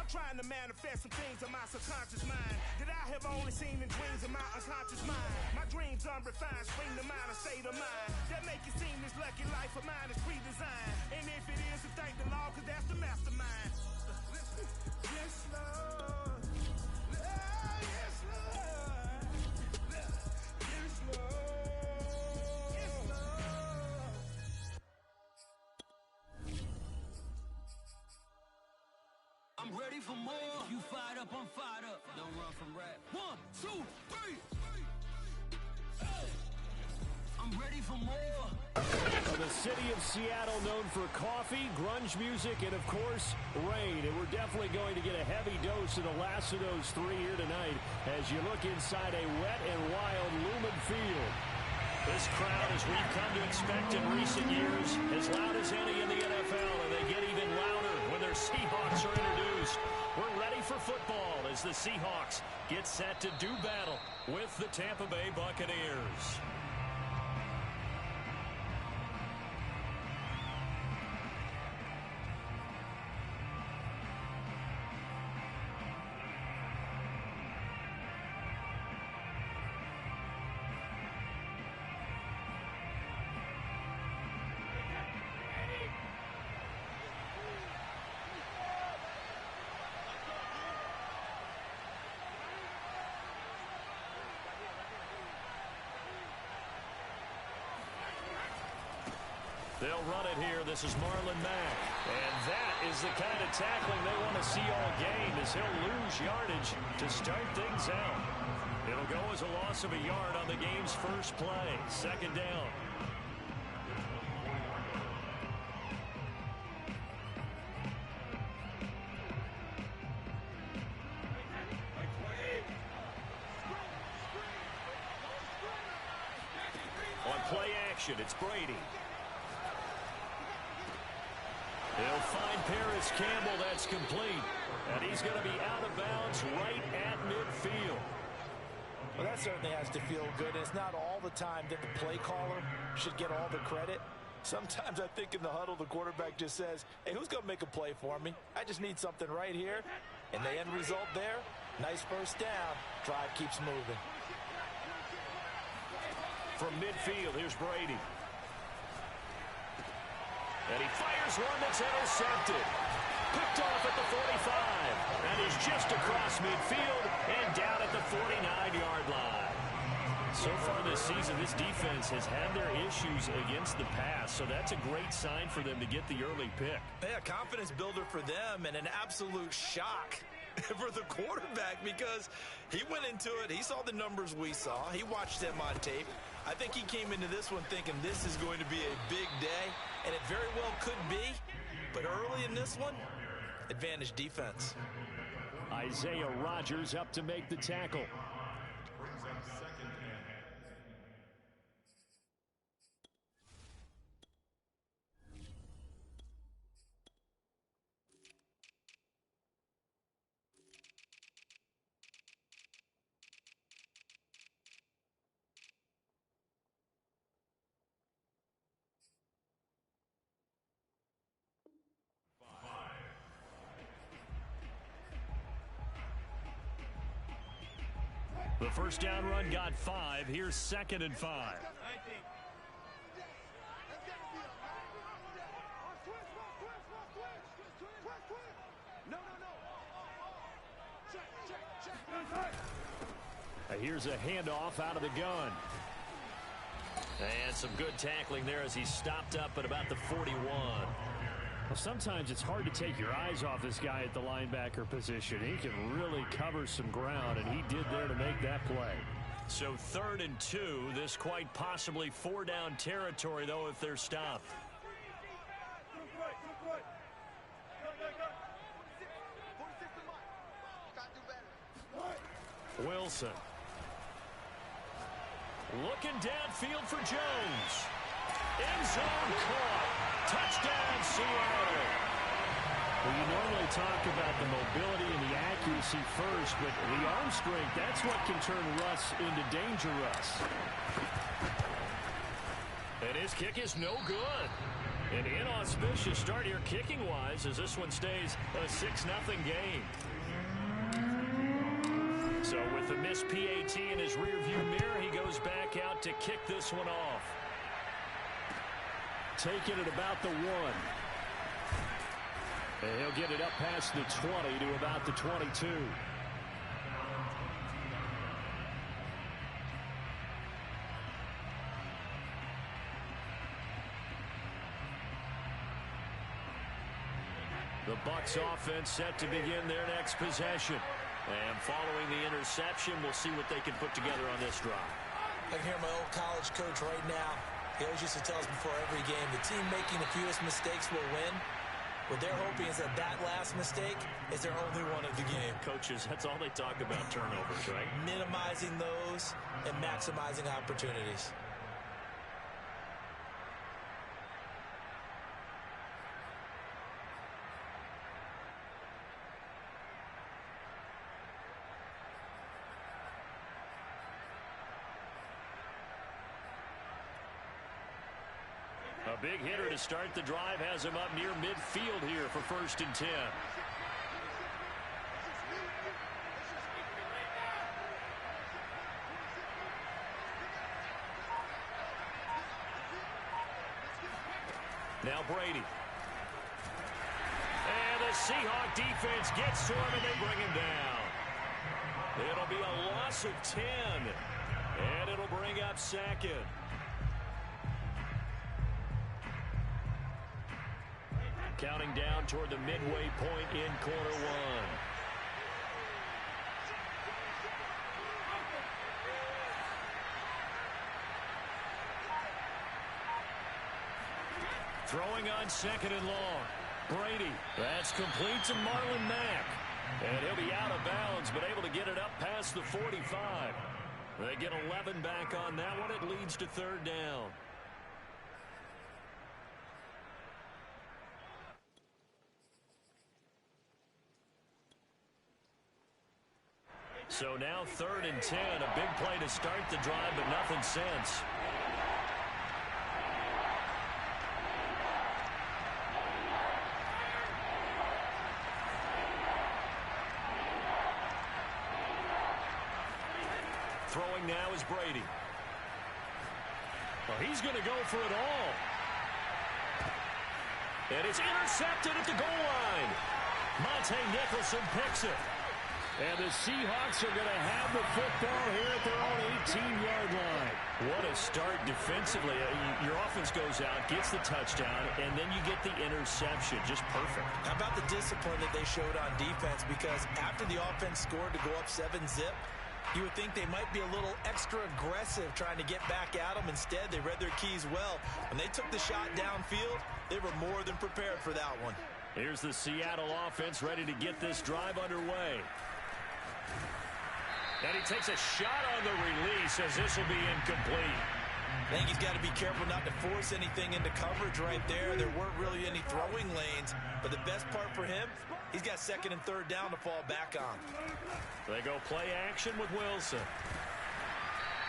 I'm trying to manifest some things in my subconscious mind that I have only seen in dreams in my unconscious mind. My dreams unrefined, spring to mind, a state of mind that make it seem this lucky life of mine is pre-designed. And if it is, then thank the Lord, cause that's the mastermind. Yes, Lord. Yes, Lord. Yes, Lord. Yes, Lord. I'm ready for more. You fired up, I'm fired up. Don't run from rap. 1, 2, 3. Hey. I'm ready for more. The city of Seattle known for coffee, grunge music, and, of course, rain. And we're definitely going to get a heavy dose of the last of those three here tonight as you look inside a wet and wild Lumen Field. This crowd, as we've come to expect in recent years, as loud as any in the NFL, and they get even louder when their Seahawks are introduced. We're ready for football as the Seahawks get set to do battle with the Tampa Bay Buccaneers. They'll run it here. This is Marlon Mack. And that is the kind of tackling they want to see all game as he'll lose yardage to start things out. It'll go as a loss of a yard on the game's first play. Second down. On play action, it's Brady. He'll find Paris Campbell. That's complete. And he's going to be out of bounds right at midfield. Well, that certainly has to feel good. It's not all the time that the play caller should get all the credit. Sometimes I think in the huddle, the quarterback just says, hey, who's going to make a play for me? I just need something right here. And the end result there, nice first down. Drive keeps moving. From midfield, here's Brady. And he fires one that's intercepted. Picked off at the 45. And he's just across midfield and down at the 49-yard line. So far this season, this defense has had their issues against the pass. So that's a great sign for them to get the early pick. Yeah, confidence builder for them and an absolute shock for the quarterback because he went into it. He saw the numbers we saw. He watched them on tape. I think he came into this one thinking this is going to be a big day, and it very well could be. But early in this one, advantage defense. Isaiah Rodgers up to make the tackle. The first down run got 5. Here's 2nd and 5. Here's a handoff out of the gun. And some good tackling there as he stopped up at about the 41. Well, sometimes it's hard to take your eyes off this guy at the linebacker position. He can really cover some ground, and he did there to make that play. So 3rd and 2. This quite possibly 4-down territory, though, if they're stopped. Wilson. Looking downfield for Jones. End zone caught. Touchdown, Seattle. Well, you normally talk about the mobility and the accuracy first, but the arm strength, that's what can turn Russ into danger Russ. And his kick is no good. An inauspicious start here kicking-wise as this one stays a 6-0 game. So with the missed PAT in his rearview mirror, he goes back out to kick this one off. Taking it about the 1. And he'll get it up past the 20 to about the 22. The Bucs offense set to begin their next possession. And following the interception, we'll see what they can put together on this drive. I can hear my old college coach right now. He always used to tell us before every game, the team making the fewest mistakes will win. What they're hoping is that last mistake is their only one of the game. Coaches, that's all they talk about, turnovers, right? Minimizing those and maximizing opportunities. A big hitter to start the drive has him up near midfield here for 1st and 10. Now Brady. And the Seahawks defense gets to him and they bring him down. It'll be a loss of 10. And it'll bring up 2nd. Counting down toward the midway point in quarter 1. Throwing on 2nd and long. Brady. That's complete to Marlon Mack. And he'll be out of bounds, but able to get it up past the 45. They get 11 back on that one. It leads to 3rd down. So now 3rd and 10. A big play to start the drive, but nothing since. Throwing now is Brady. Well, he's going to go for it all. And it's intercepted at the goal line. Monte Nicholson picks it. And the Seahawks are going to have the football here at their own 18-yard line. What a start defensively. Your offense goes out, gets the touchdown, and then you get the interception. Just perfect. How about the discipline that they showed on defense? Because after the offense scored to go up 7-zip, you would think they might be a little extra aggressive trying to get back at them. Instead, they read their keys well. When they took the shot downfield, they were more than prepared for that one. Here's the Seattle offense ready to get this drive underway. And he takes a shot on the release as this will be incomplete. I think he's got to be careful not to force anything into coverage right there. There weren't really any throwing lanes. But the best part for him, he's got 2nd and 3rd down to fall back on. They go play action with Wilson.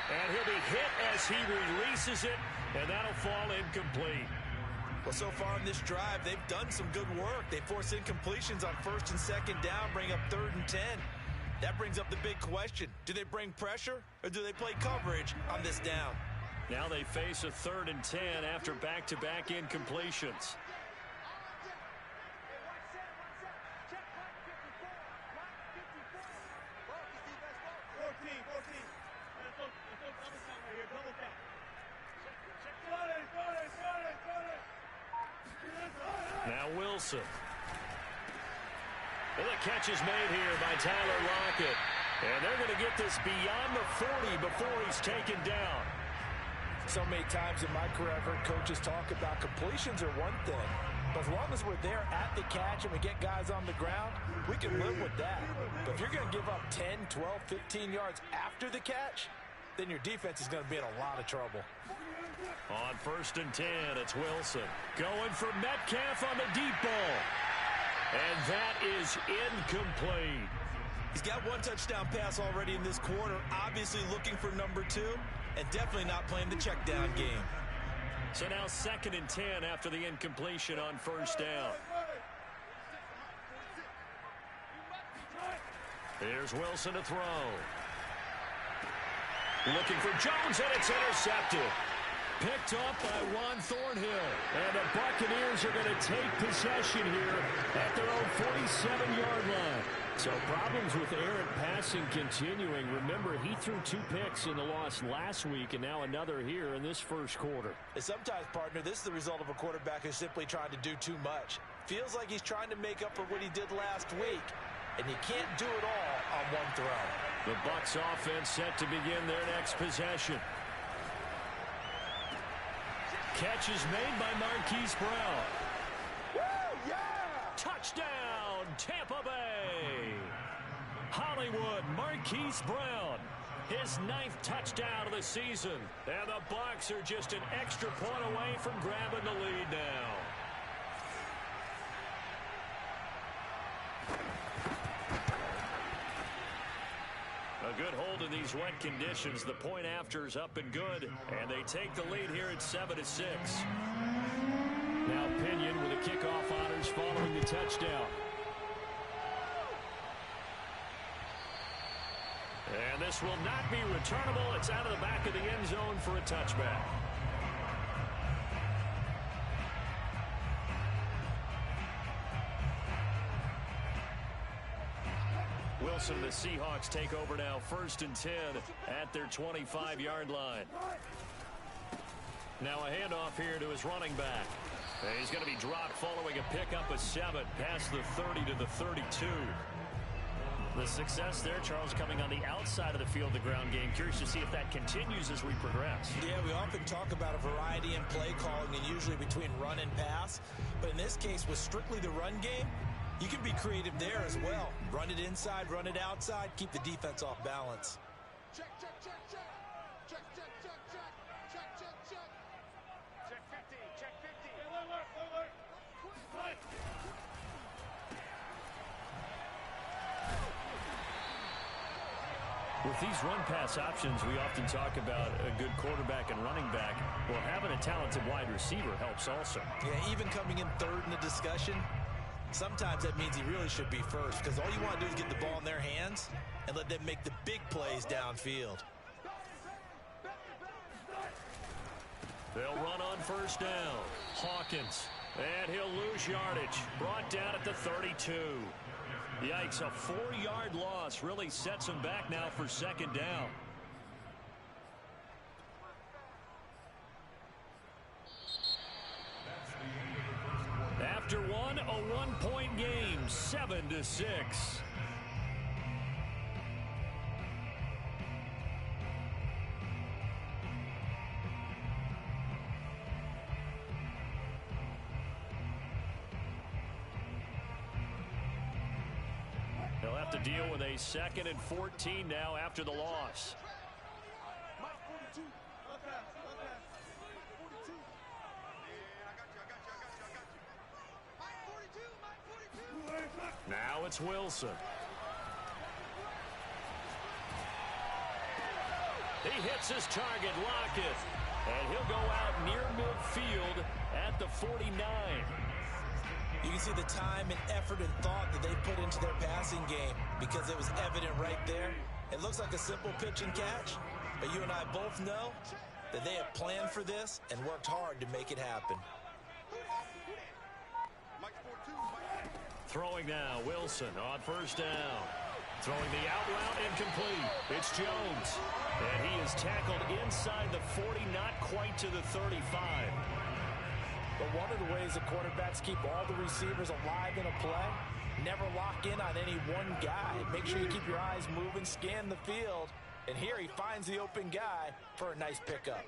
And he'll be hit as he releases it, and that'll fall incomplete. Well, so far on this drive, they've done some good work. They force incompletions on 1st and 2nd down, bring up 3rd and 10. That brings up the big question. Do they bring pressure or do they play coverage on this down? Now they face a 3rd and 10 after back-to-back incompletions. Now Wilson. And the catch is made here by Tyler Lockett. And they're going to get this beyond the 40 before he's taken down. So many times in my career, I've heard coaches talk about completions are one thing. But as long as we're there at the catch and we get guys on the ground, we can live with that. But if you're going to give up 10, 12, 15 yards after the catch, then your defense is going to be in a lot of trouble. On 1st and 10, it's Wilson. Going for Metcalf on the deep ball. And that is incomplete. He's got one touchdown pass already in this quarter, obviously looking for number 2, and definitely not playing the check down game. So now 2nd and 10 after the incompletion on first down. Here's Wilson to throw. Looking for Jones, and it's intercepted. Picked up by Juan Thornhill. And the Buccaneers are going to take possession here at their own 47-yard line. So problems with errant passing continuing. Remember, he threw 2 picks in the loss last week, and now another here in this first quarter. And sometimes, partner, this is the result of a quarterback who's simply trying to do too much. Feels like he's trying to make up for what he did last week, and he can't do it all on one throw. The Bucs offense set to begin their next possession. Catch is made by Marquise Brown. Woo, yeah! Touchdown, Tampa Bay. Hollywood, Marquise Brown. His 9th touchdown of the season. And the Bucs are just an extra point away from grabbing the lead now. A good hold in these wet conditions. The point after is up and good. And they take the lead here at 7-6. Now Pinion with a kickoff honors following the touchdown. And this will not be returnable. It's out of the back of the end zone for a touchback. Wilson, the Seahawks take over now, 1st and 10 at their 25-yard line. Now a handoff here to his running back. And he's going to be dropped following a pickup of 7 past the 30 to the 32. The success there, Charles, coming on the outside of the field, the ground game. Curious to see if that continues as we progress. Yeah, we often talk about a variety in play calling and usually between run and pass. But in this case, with strictly the run game, you can be creative there as well. Run it inside, run it outside, keep the defense off balance. Check, check, check, check. Check, check, check, check. Check, check, check. Check 50, check 50. Alert. With these run-pass options, we often talk about a good quarterback and running back. Well, having a talented wide receiver helps also. Yeah, even coming in 3rd in the discussion, sometimes that means he really should be first, because all you want to do is get the ball in their hands and let them make the big plays downfield. They'll run on first down. Hawkins, and he'll lose yardage. Brought down at the 32. Yikes, a 4-yard loss really sets him back now for 2nd down. After one, a 1-point game, 7-6. They'll have to deal with a 2nd and 14 now after the loss. Now it's Wilson. He hits his target, Lockett, and he'll go out near midfield at the 49. You can see the time and effort and thought that they put into their passing game because it was evident right there. It looks like a simple pitch and catch, but you and I both know that they have planned for this and worked hard to make it happen. Throwing now, Wilson on first down. Throwing the out route incomplete. It's Jones. And he is tackled inside the 40, not quite to the 35. But one of the ways that quarterbacks keep all the receivers alive in a play, never lock in on any one guy. Make sure you keep your eyes moving, scan the field. And here he finds the open guy for a nice pickup.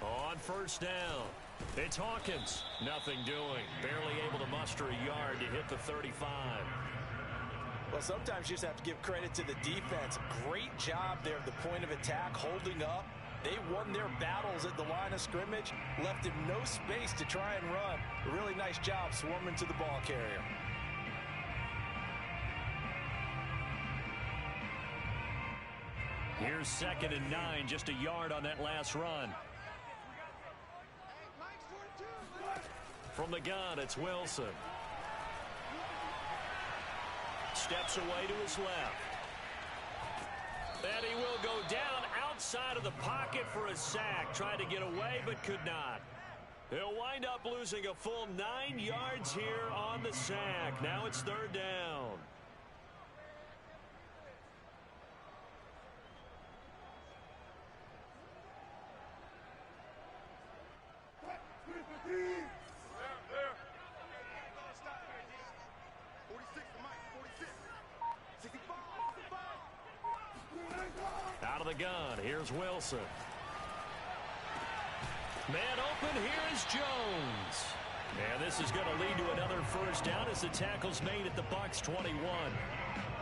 On first down, it's Hawkins. Nothing doing. Barely able to muster a yard to hit the 35. Well, sometimes you just have to give credit to the defense. Great job there at the point of attack, holding up. They won their battles at the line of scrimmage, left him no space to try and run. A really nice job swarming to the ball carrier. Here's 2nd and 9, just a yard on that last run. From the gun, it's Wilson. Steps away to his left. And he will go down outside of the pocket for a sack. Tried to get away, but could not. He'll wind up losing a full 9 yards here on the sack. Now it's 3rd down. Out of the gun, here's Wilson. Man open, here is Jones. And this is going to lead to another 1st down as the tackle's made at the Bucs 21.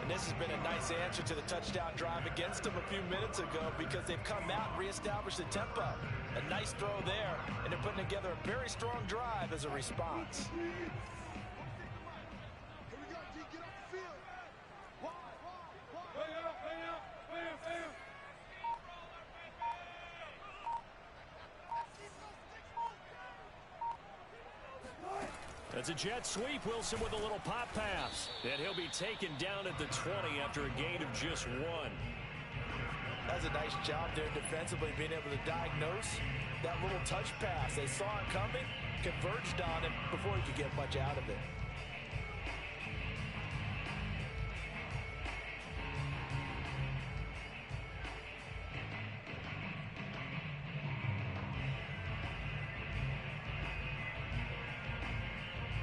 And this has been a nice answer to the touchdown drive against them a few minutes ago because they've come out and reestablished the tempo. A nice throw there, and they're putting together a very strong drive as a response. It's a jet sweep. Wilson with a little pop pass. And he'll be taken down at the 20 after a gain of just 1. That's a nice job there defensively, being able to diagnose that little touch pass. They saw it coming, converged on it before he could get much out of it.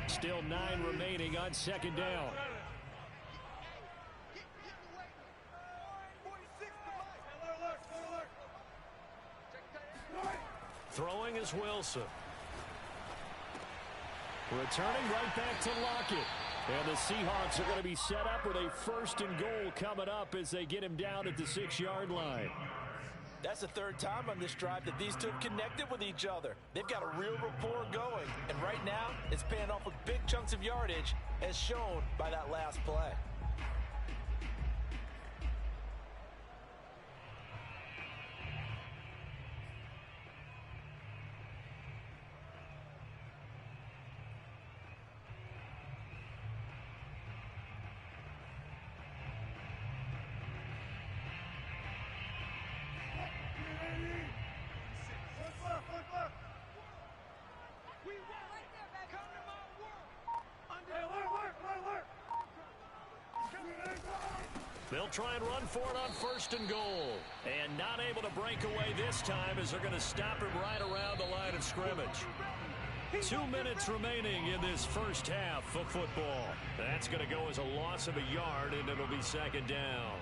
Still 9 remaining on 2nd down. Throwing is Wilson. Returning right back to Lockett. And the Seahawks are going to be set up with a 1st and goal coming up as they get him down at the 6-yard line. That's the 3rd time on this drive that these two have connected with each other. They've got a real rapport going. And right now, it's paying off with big chunks of yardage as shown by that last play. They'll try and run for it on 1st and goal. And not able to break away this time as they're going to stop him right around the line of scrimmage. 2 minutes remaining in this 1st half of football. That's going to go as a loss of a yard, and it'll be 2nd down.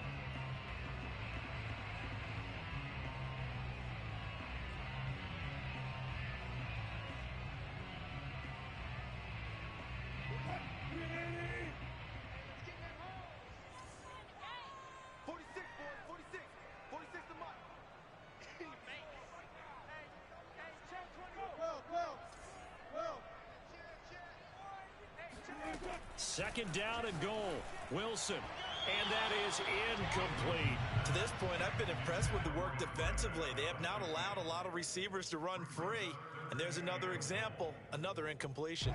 Second down and goal. Wilson. And that is incomplete. To this point, I've been impressed with the work defensively. They have not allowed a lot of receivers to run free. And there's another example, another incompletion.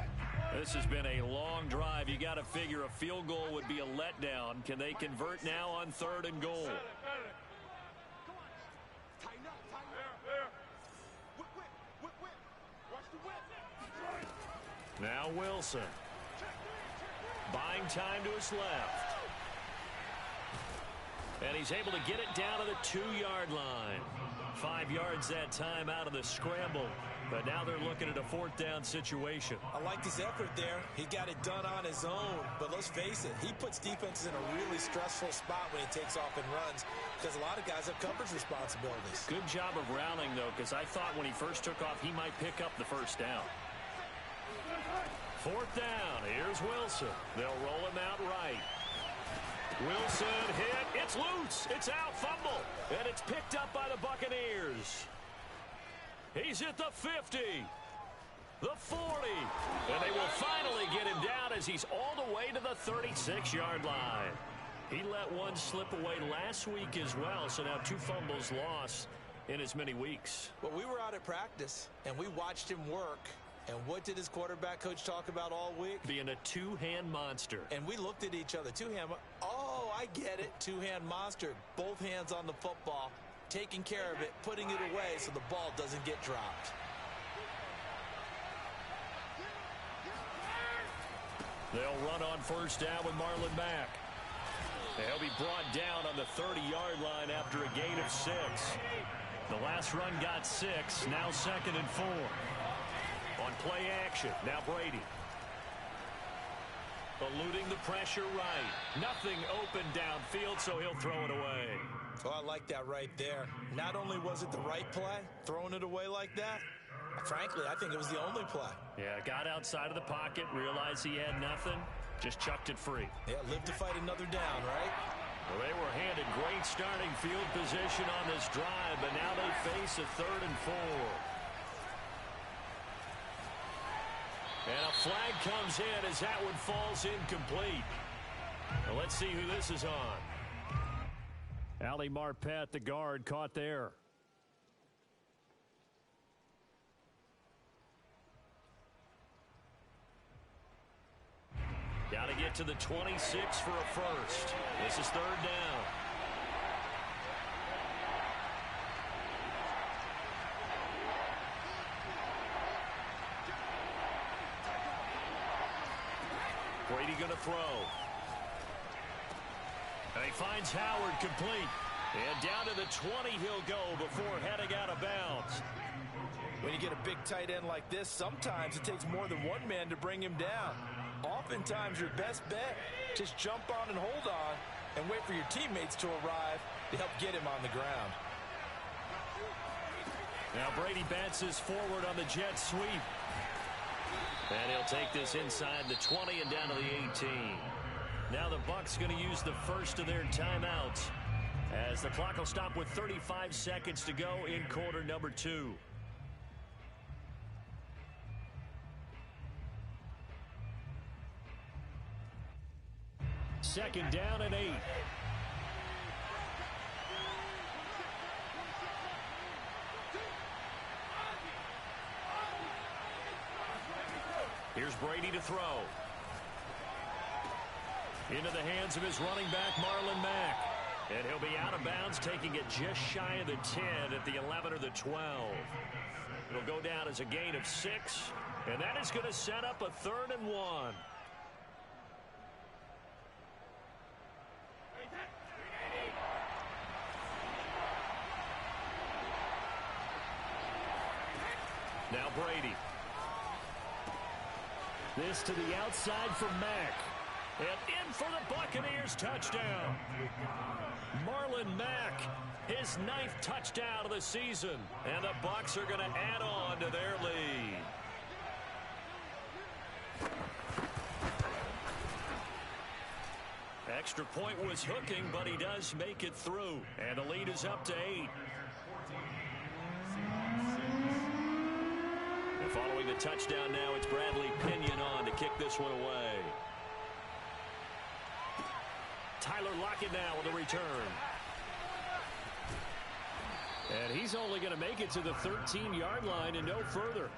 This has been a long drive. You got to figure a field goal would be a letdown. Can they convert now on 3rd and goal? Now Wilson. Buying time to his left. And he's able to get it down to the 2-yard line. 5 yards that time out of the scramble. But now they're looking at a 4th down situation. I liked his effort there. He got it done on his own. But let's face it, he puts defenses in a really stressful spot when he takes off and runs because a lot of guys have coverage responsibilities. Good job of rallying, though, because I thought when he first took off, he might pick up the 1st down. 4th down. Here's Wilson. They'll roll him out right. Wilson hit. It's loose. It's out. Fumble. And it's picked up by the Buccaneers. He's at the 50. The 40. And they will finally get him down as he's all the way to the 36-yard line. He let one slip away last week as well, so now 2 fumbles lost in as many weeks. Well, we were out at practice, and we watched him work. And what did his quarterback coach talk about all week? Being a two-hand monster. And we looked at each other. Two-hand. Oh, I get it. Two-hand monster. Both hands on the football, taking care of it, putting it away so the ball doesn't get dropped. They'll run on first down with Marlon Mack. He'll be brought down on the 30-yard line after a gain of 6. The last run got 6. Now 2nd and 4. On play action, now Brady. Eluding the pressure right. Nothing open downfield, so he'll throw it away. Oh, I like that right there. Not only was it the right play, throwing it away like that, frankly, I think it was the only play. Yeah, got outside of the pocket, realized he had nothing, just chucked it free. Yeah, live to fight another down, right? Well, they were handed great starting field position on this drive, but now they face a 3rd and 4. And a flag comes in as that one falls incomplete. Well, let's see who this is on. Ali Marpet, the guard, caught there. Got to get to the 26 for a first. This is 3rd down. Brady going to throw. And he finds Howard complete. And down to the 20 he'll go before heading out of bounds. When you get a big tight end like this, sometimes it takes more than one man to bring him down. Oftentimes your best bet, just jump on and hold on and wait for your teammates to arrive to help get him on the ground. Now Brady bounces forward on the jet sweep. And he'll take this inside the 20 and down to the 18. Now the Bucs going to use the first of their timeouts as the clock will stop with 35 seconds to go in quarter number 2. Second down and 8. Here's Brady to throw. Into the hands of his running back, Marlon Mack. And he'll be out of bounds, taking it just shy of the 10 at the 11 or the 12. It'll go down as a gain of 6. And that is going to set up a 3rd and 1. Now Brady. This to the outside for Mack. And in for the Buccaneers touchdown. Marlon Mack, his 9th touchdown of the season. And the Bucs are going to add on to their lead. Extra point was hooking, but he does make it through. And the lead is up to 8. And following the touchdown now, it's Bradley Pinion on to kick this one away. Tyler Lockett now with a return. And he's only going to make it to the 13-yard line and no further.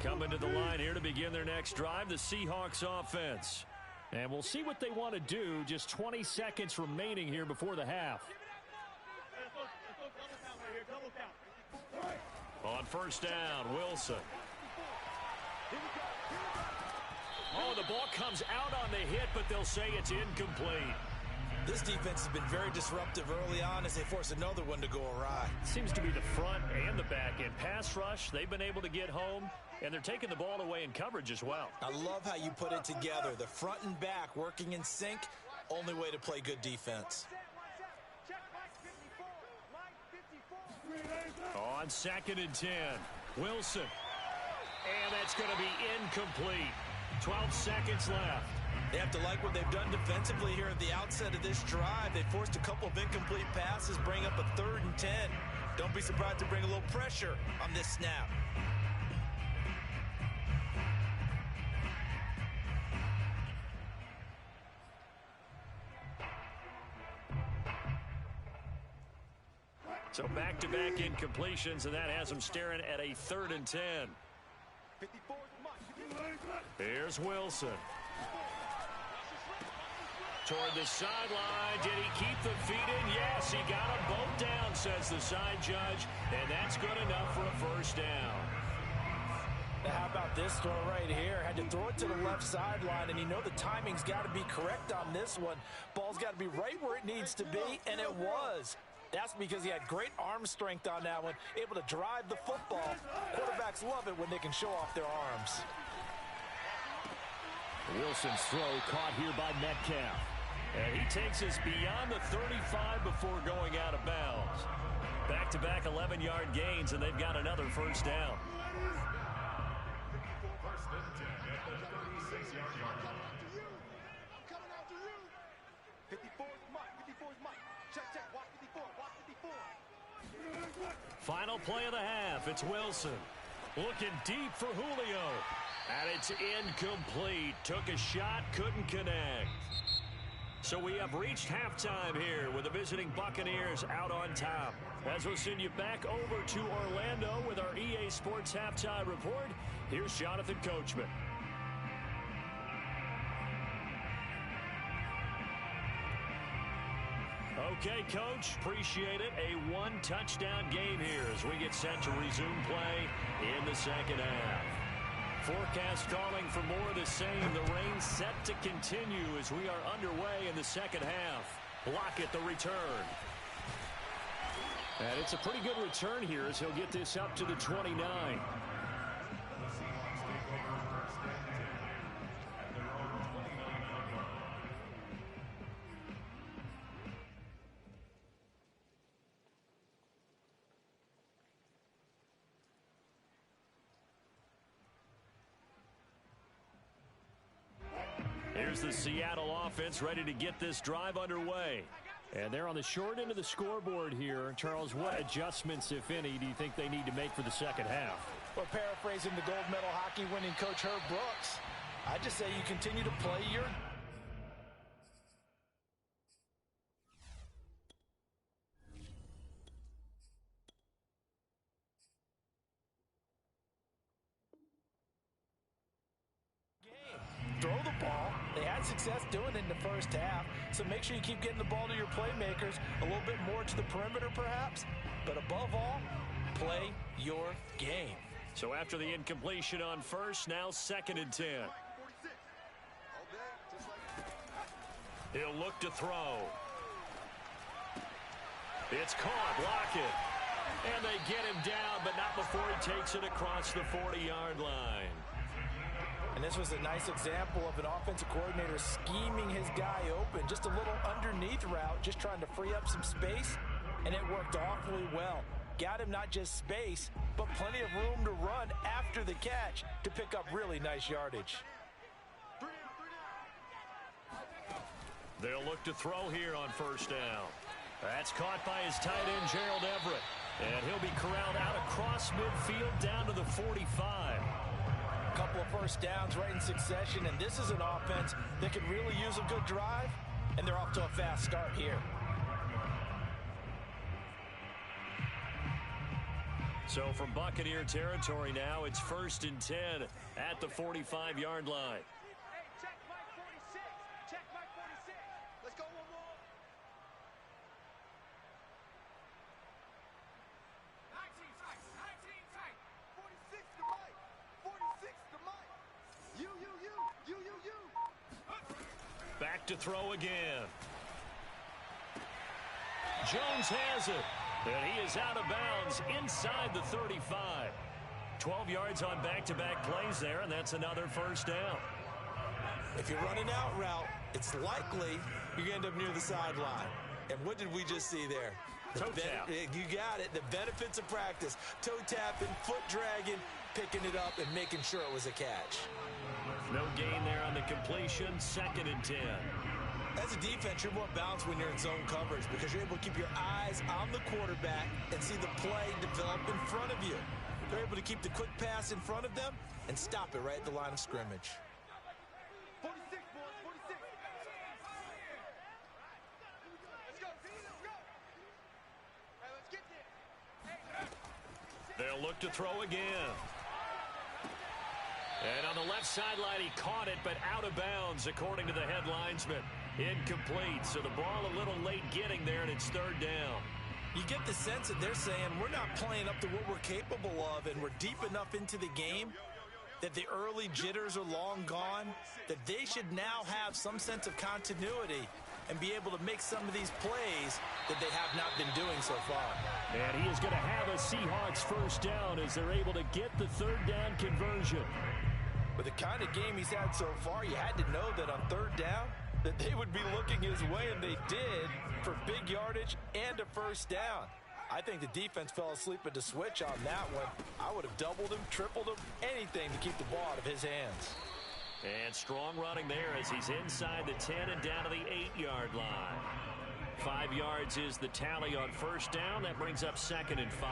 Coming to the line here to begin their next drive, the Seahawks offense. And we'll see what they want to do. Just 20 seconds remaining here before the half. On first down, Wilson. Oh, the ball comes out on the hit, but they'll say it's incomplete. This defense has been very disruptive early on as they force another one to go awry. Seems to be the front and the back end. Pass rush, they've been able to get home, and they're taking the ball away in coverage as well. I love how you put it together. The front and back working in sync, only way to play good defense. On 2nd and 10, Wilson. And that's going to be incomplete. 12 seconds left. They have to like what they've done defensively here at the outset of this drive. They forced a couple of incomplete passes, bring up a 3rd and 10. Don't be surprised to bring a little pressure on this snap. So back-to-back incompletions, and that has them staring at a 3rd and 10. Here's Wilson. Toward the sideline. Did he keep the feet in? Yes, he got them both down, says the side judge, and that's good enough for a first down. Now, how about this throw right here? Had to throw it to the left sideline, and you know the timing's got to be correct on this one. Ball's got to be right where it needs to be, and it was. That's because he had great arm strength on that one, able to drive the football. Quarterbacks love it when they can show off their arms. Wilson's throw caught here by Metcalf. And he takes us beyond the 35 before going out of bounds. Back-to-back 11-yard gains, and they've got another first down. Final play of the half. It's Wilson. Looking deep for Julio. And it's incomplete. Took a shot, couldn't connect. So we have reached halftime here with the visiting Buccaneers out on top. As we'll send you back over to Orlando with our EA Sports Halftime Report, here's Jonathan Coachman. Okay, Coach, appreciate it. A one-touchdown game here as we get set to resume play in the second half. Forecast calling for more of the same. The rain set to continue as we are underway in the second half. Blockett the return. And it's a pretty good return here as he'll get this up to the 29. Here's the Seattle offense ready to get this drive underway. And they're on the short end of the scoreboard here. Charles, what adjustments, if any, do you think they need to make for the second half? Well, paraphrasing the gold medal hockey winning coach Herb Brooks, I just say you continue to play your throw the ball. They had success doing it in the first half, so make sure you keep getting the ball to your playmakers, a little bit more to the perimeter perhaps, but above all, play your game. So after the incompletion on first, now 2nd and 10. He'll look to throw. It's caught, Lockett. And they get him down, but not before he takes it across the 40-yard line. And this was a nice example of an offensive coordinator scheming his guy open. Just a little underneath route, just trying to free up some space, and it worked awfully well. Got him not just space, but plenty of room to run after the catch to pick up really nice yardage. They'll look to throw here on first down. That's caught by his tight end, Gerald Everett. And he'll be corralled out across midfield down to the 45. A couple of first downs right in succession, and this is an offense that can really use a good drive, and they're off to a fast start here. So from Buccaneer territory now, it's 1st and 10 at the 45-yard line. Hey, check Mike 46. Check Mike 46. Let's go one more. 19 tight. 19 tight. 46 to Mike. 46 to Mike. You. Back to throw again. Jones has it. And he is out of bounds inside the 35. 12 yards on back-to-back plays there, and that's another first down. If you're running out route, it's likely you're going to end up near the sideline. And what did we just see there? Toe tap. You got it. The benefits of practice. Toe tapping, foot dragging. picking it up and making sure it was a catch. No gain there on the completion. 2nd and 10. As a defense, you're more balanced when you're in zone coverage because you're able to keep your eyes on the quarterback and see the play develop in front of you. They're able to keep the quick pass in front of them and stop it right at the line of scrimmage. 46, boys, 46. Let's go, let's go. Hey, let's get there. They'll look to throw again. And on the left sideline, he caught it, but out of bounds, according to the head linesman. Incomplete, so the ball a little late getting there, and it's 3rd down. You get the sense that they're saying we're not playing up to what we're capable of, and we're deep enough into the game that the early jitters are long gone, that they should now have some sense of continuity and be able to make some of these plays that they have not been doing so far. And he is going to have a Seahawks 1st down as they're able to get the 3rd down conversion. With the kind of game he's had so far, you had to know that on 3rd down, that they would be looking his way, and they did, for big yardage and a 1st down. I think the defense fell asleep at the switch on that one. I would have doubled him, tripled him, anything to keep the ball out of his hands. And strong running there as he's inside the 10 and down to the 8-yard line. 5 yards is the tally on 1st down. That brings up 2nd and 5.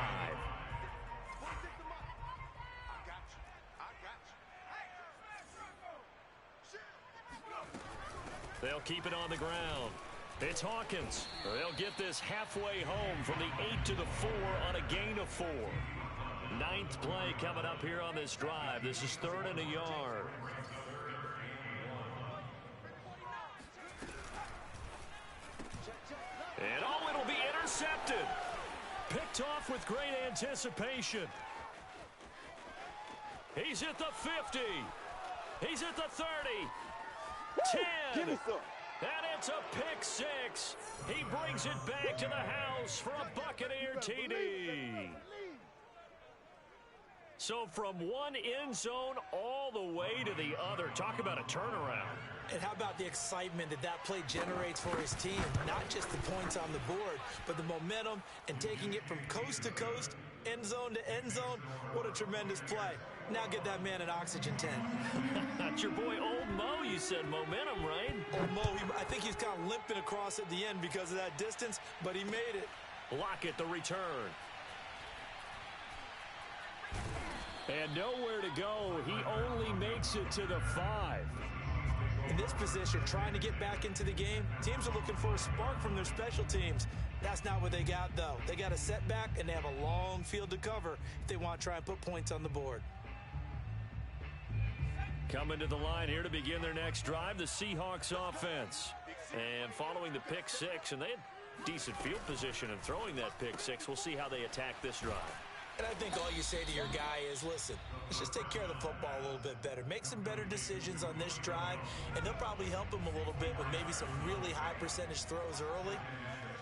They'll keep it on the ground. It's Hawkins. They'll get this halfway home from the 8 to the 4 on a gain of 4. 9th play coming up here on this drive. This is 3rd and a yard. And oh, it'll be intercepted. Picked off with great anticipation. He's at the 50. He's at the 30. 10. And it's a pick 6. He brings it back to the house for a Buccaneer TD. So from one end zone all the way to the other. Talk about a turnaround. And how about the excitement that that play generates for his team? Not just the points on the board, but the momentum and taking it from coast to coast, end zone to end zone. What a tremendous play. Now get that man an oxygen tent. That's your boy Old Mo, you said. Momentum, right? Old Mo, I think he's kind of limping across at the end because of that distance, but he made it. Lockett the return. And nowhere to go. He only makes it to the 5. In this position, trying to get back into the game, teams are looking for a spark from their special teams. That's not what they got, though. They got a setback, and they have a long field to cover if they want to try and put points on the board. Coming to the line here to begin their next drive, the Seahawks offense. And following the pick 6, and they had decent field position in throwing that pick 6. We'll see how they attack this drive. And I think all you say to your guy is, listen, let's just take care of the football a little bit better. Make some better decisions on this drive, and they'll probably help him a little bit with maybe some really high percentage throws early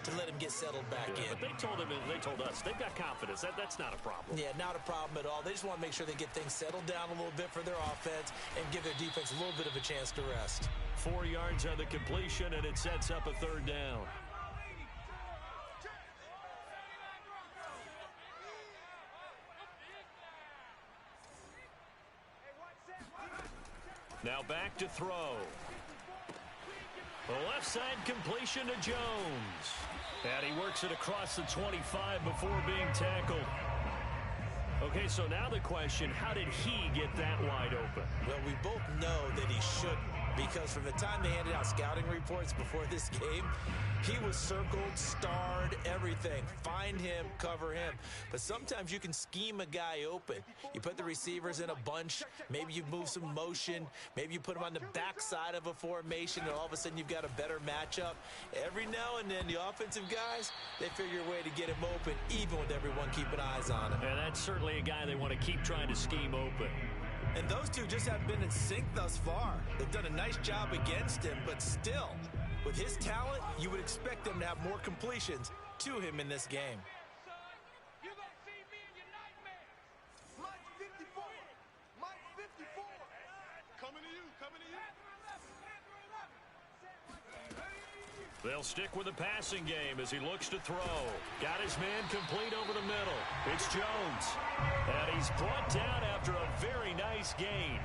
to let him get settled back in. But they told us, they've got confidence. That's not a problem. Yeah, not a problem at all. They just want to make sure they get things settled down a little bit for their offense and give their defense a little bit of a chance to rest. 4 yards on the completion, and it sets up a 3rd down. Now back to throw. The left side completion to Jones. And he works it across the 25 before being tackled. Okay, so now the question, how did he get that wide open? Well, we both know that he shouldn't, because from the time they handed out scouting reports before this game, he was circled, starred, everything. Find him, cover him. But sometimes you can scheme a guy open. You put the receivers in a bunch. Maybe you move some motion. Maybe you put him on the backside of a formation, and all of a sudden you've got a better matchup. Every now and then, the offensive guys, they figure a way to get him open, even with everyone keeping eyes on him. And that's certainly a guy they want to keep trying to scheme open. And those two just haven't been in sync thus far. They've done a nice job against him, but still, with his talent, you would expect them to have more completions to him in this game. You're going to see me in your nightmares. Mike 54. Mike 54. Coming to you. Coming to you. They'll stick with the passing game as he looks to throw. Got his man complete over the middle. It's Jones. And he's brought down after a very nice gain.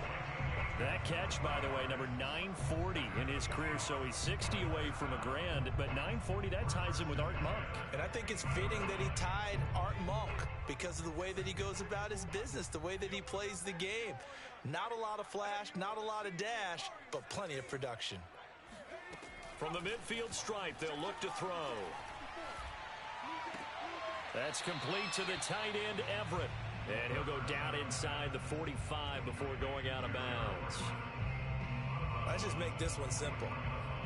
That catch, by the way, number 940 in his career, so he's 60 away from a grand, but 940, that ties him with Art Monk. And I think it's fitting that he tied Art Monk because of the way that he goes about his business, the way that he plays the game. Not a lot of flash, not a lot of dash, but plenty of production. From the midfield stripe, they'll look to throw. That's complete to the tight end, Everett. And he'll go down inside the 45 before going out of bounds. Let's just make this one simple.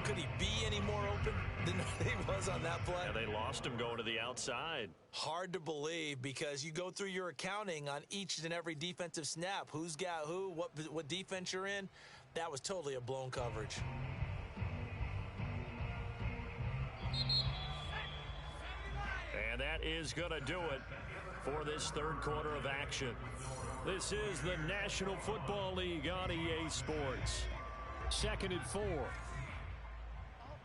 Could he be any more open than he was on that play? Yeah, they lost him going to the outside. Hard to believe because you go through your accounting on each and every defensive snap. Who's got who, what defense you're in. That was totally a blown coverage. And that is going to do it for this third quarter of action. This is the National Football League on EA Sports. 2nd and 4. All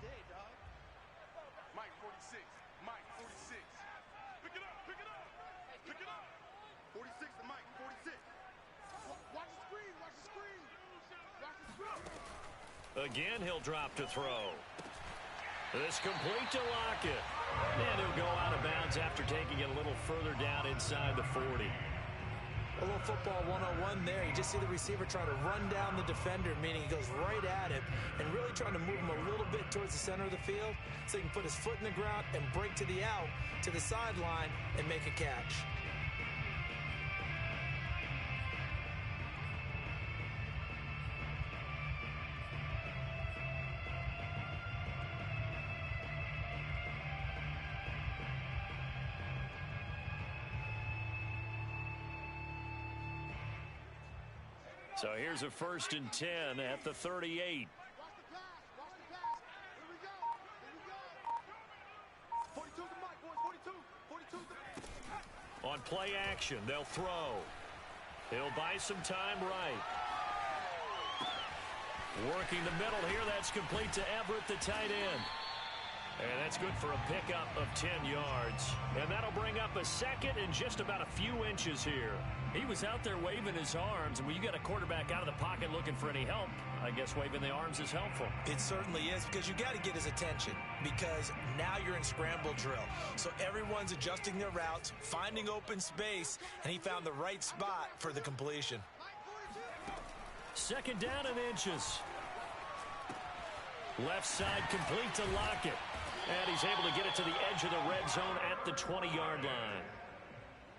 day, dog. Mike 46. Mike 46. Pick it up. Pick it up. Pick it up. 46 to Mike 46. Watch the screen. Watch the screen. Watch the screen. Again, he'll drop to throw. This complete to Lockett. And he'll go out of bounds after taking it a little further down inside the 40. A little football 101 there. You just see the receiver trying to run down the defender, meaning he goes right at him and really trying to move him a little bit towards the center of the field so he can put his foot in the ground and break to the out, to the sideline, and make a catch. So here's a 1st and 10 at the 38. Watch the pass. Watch the pass. Here we go. Here we go. 42 to Mike, boys. 42. 42 to... On play action, they'll throw. He'll buy some time right. Working the middle here. That's complete to Everett, the tight end. And that's good for a pickup of 10 yards. And that'll bring up a second and just about a few inches here. He was out there waving his arms, and when you got a quarterback out of the pocket looking for any help, I guess waving the arms is helpful. It certainly is, because you got to get his attention, because now you're in scramble drill. So everyone's adjusting their routes, finding open space, and he found the right spot for the completion. 2nd down and inches. Left side complete to Lockett. And he's able to get it to the edge of the red zone at the 20-yard line.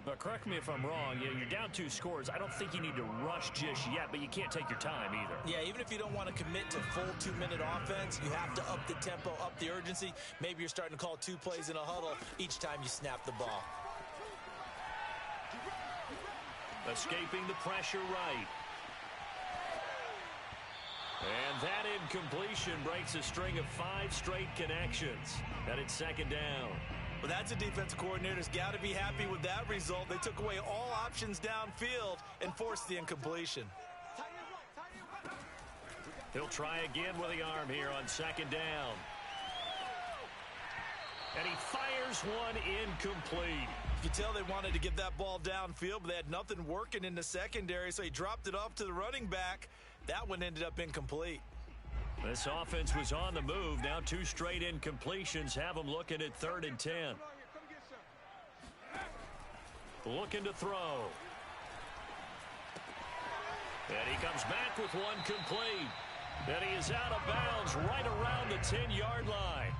But correct me if I'm wrong, you're down 2 scores. I don't think you need to rush just yet, but you can't take your time either. Yeah, even if you don't want to commit to full 2-minute offense, you have to up the tempo, up the urgency. Maybe you're starting to call 2 plays in a huddle each time you snap the ball. Escaping the pressure right. And that incompletion breaks a string of 5 straight connections. And it's 2nd down. Well, that's a defensive coordinator's got to be happy with that result. They took away all options downfield and forced the incompletion. He'll try again with the arm here on 2nd down. And he fires one incomplete. You can tell they wanted to get that ball downfield, but they had nothing working in the secondary, so he dropped it off to the running back. That one ended up incomplete. This offense was on the move. Now 2 straight incompletions have them looking at 3rd and 10. Looking to throw. And he comes back with one complete. And he is out of bounds right around the 10-yard line.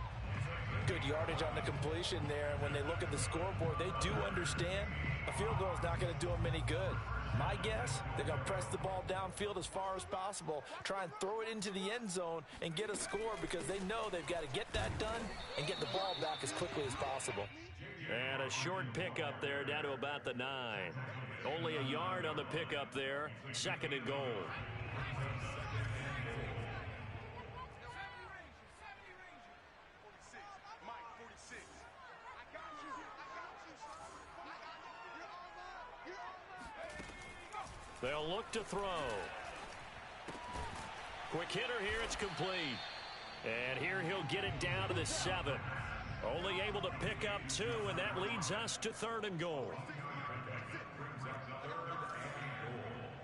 Good yardage on the completion there. And when they look at the scoreboard, they do understand a field goal is not going to do them any good. My guess, they're going to press the ball downfield as far as possible, try and throw it into the end zone and get a score, because they know they've got to get that done and get the ball back as quickly as possible. And a short pickup there down to about the 9. Only a yard on the pickup there. 2nd and goal. They'll look to throw. Quick hitter here. It's complete. And here he'll get it down to the 7. Only able to pick up 2, and that leads us to 3rd and goal.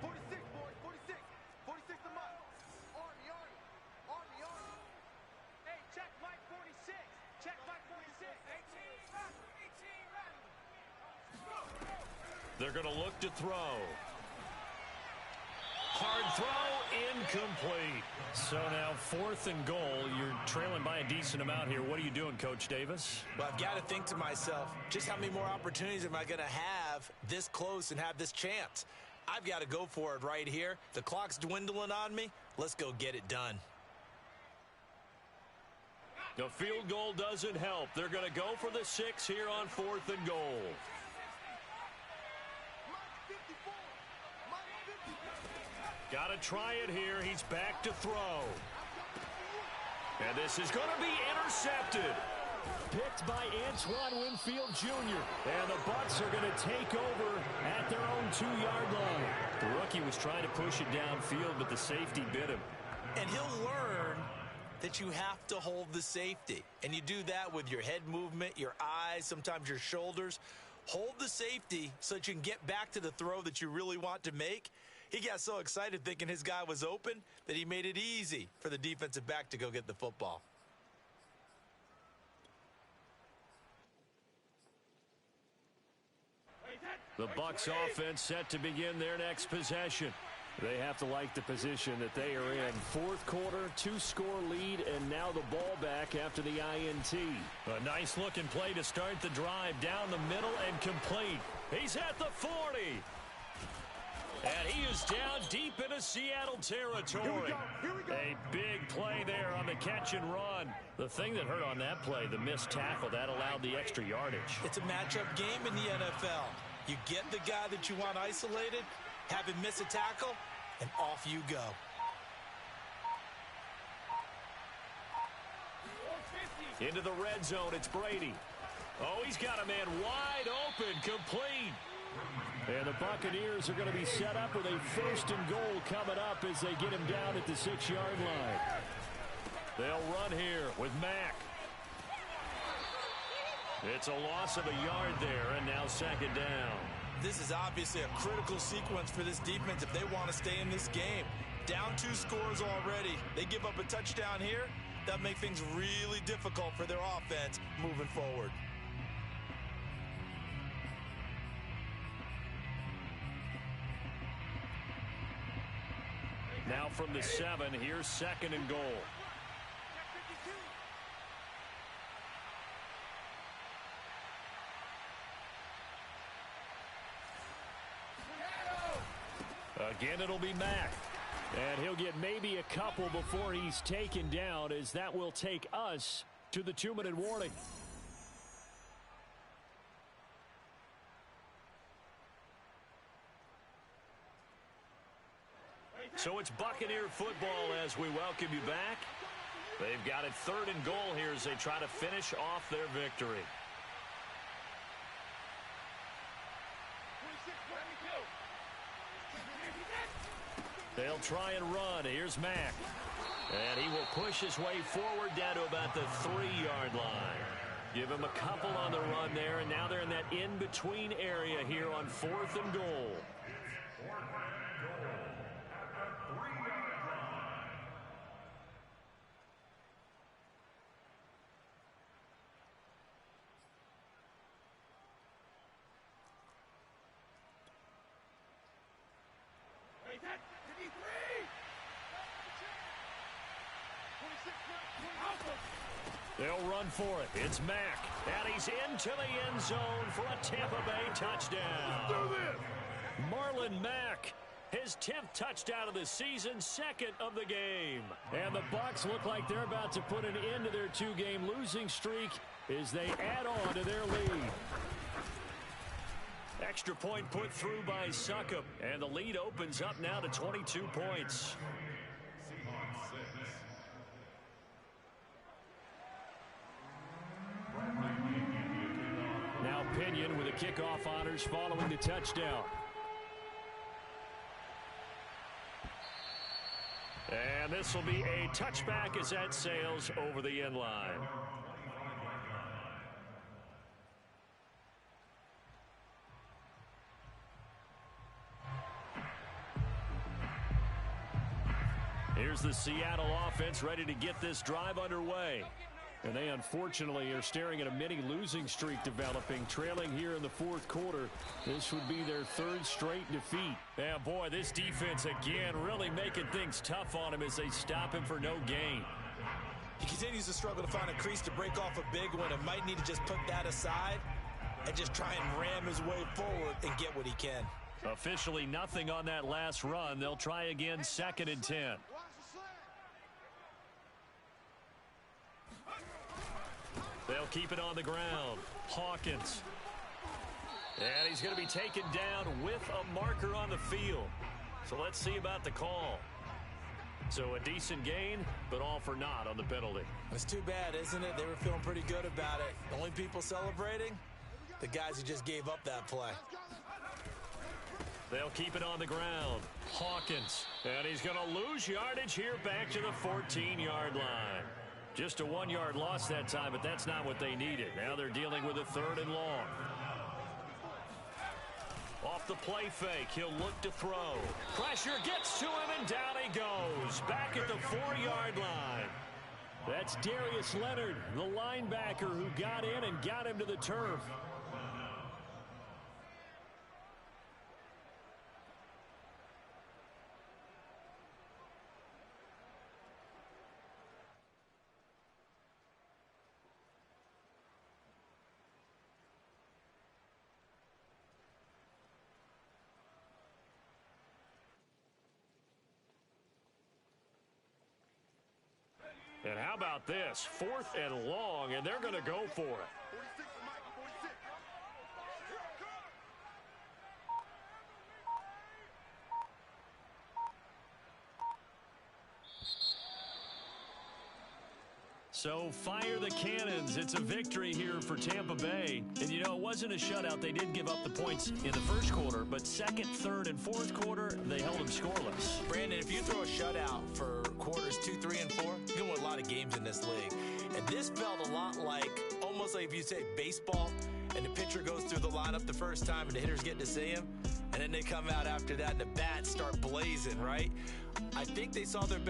46, boys, 46. 46 to Mike. Army. Hey, check Mike 46. Check Mike 46. 18 ready. They're going to look to throw. Hard throw, incomplete. So now 4th and goal. You're trailing by a decent amount here. What are you doing, Coach Davis? Well, I've got to think to myself, just how many more opportunities am I going to have this close and have this chance? I've got to go for it right here. The clock's dwindling on me. Let's go get it done. The field goal doesn't help. They're going to go for the 6 here on 4th and goal. Got to try it here. He's back to throw. And this is going to be intercepted. Picked by Antoine Winfield Jr. And the Bucs are going to take over at their own 2-yard line. The rookie was trying to push it downfield, but the safety bit him. And he'll learn that you have to hold the safety. And you do that with your head movement, your eyes, sometimes your shoulders. Hold the safety so that you can get back to the throw that you really want to make. He got so excited thinking his guy was open that he made it easy for the defensive back to go get the football. The Bucs offense set to begin their next possession. They have to like the position that they are in. 4th quarter, 2-score lead, and now the ball back after the INT. A nice looking play to start the drive down the middle and complete. He's at the 40. And he is down deep into Seattle territory. A big play there on the catch and run. The thing that hurt on that play, the missed tackle, that allowed the extra yardage. It's a matchup game in the NFL. You get the guy that you want isolated, have him miss a tackle, and off you go. Into the red zone, it's Brady. Oh, he's got a man wide open, complete. And the Buccaneers are going to be set up with a 1st and goal coming up as they get him down at the 6-yard line. They'll run here with Mack. It's a loss of a yard there, and now 2nd down. This is obviously a critical sequence for this defense if they want to stay in this game. Down 2 scores already. They give up a touchdown here. That'll make things really difficult for their offense moving forward. Now from the 7, here's 2nd and goal. Again, it'll be Mack. And he'll get maybe a couple before he's taken down, as that will take us to the 2-minute warning. So it's Buccaneer football as we welcome you back. They've got it 3rd and goal here as they try to finish off their victory. They'll try and run. Here's Mack. And he will push his way forward down to about the 3-yard line. Give him a couple on the run there, and now they're in that in-between area here on 4th and goal. They'll run for it. It's Mack. And he's into the end zone for a Tampa Bay touchdown. Marlon Mack, his 10th touchdown of the season, 2nd of the game. And the Bucs look like they're about to put an end to their 2-game losing streak as they add on to their lead. Extra point put through by Succop. And the lead opens up now to 22 points. Now Pinion with the kickoff honors following the touchdown. And this will be a touchback as that sails over the end line. Here's the Seattle offense ready to get this drive underway. And they unfortunately are staring at a mini losing streak developing, trailing here in the fourth quarter. This would be their third straight defeat. Yeah, boy, this defense again really making things tough on him as they stop him for no gain. He continues to struggle to find a crease to break off a big one and might need to just put that aside and just try and ram his way forward and get what he can. Officially nothing on that last run. They'll try again, 2nd and 10. They'll keep it on the ground. Hawkins. And he's going to be taken down with a marker on the field. So let's see about the call. So a decent gain, but all for naught on the penalty. It's too bad, isn't it? They were feeling pretty good about it. The only people celebrating, the guys who just gave up that play. They'll keep it on the ground. Hawkins. And he's going to lose yardage here back to the 14-yard line. Just a 1-yard loss that time, but that's not what they needed. Now they're dealing with a 3rd and long. Off the play fake, he'll look to throw. Pressure gets to him, and down he goes. Back at the 4-yard line. That's Darius Leonard, the linebacker who got in and got him to the turf. And how about this? 4th and long, and they're going to go for it. So fire the cannons. It's a victory here for Tampa Bay. And, you know, it wasn't a shutout. They did give up the points in the first quarter, but 2nd, 3rd, and 4th quarter, they held them scoreless. Brandon, if you throw a shutout for quarters 2, 3, and 4, you can win a lot of games in this league. And this felt a lot like, almost like if you say baseball, and the pitcher goes through the lineup the first time and the hitters get to see him, and then they come out after that and the bats start blazing, right? I think they saw their best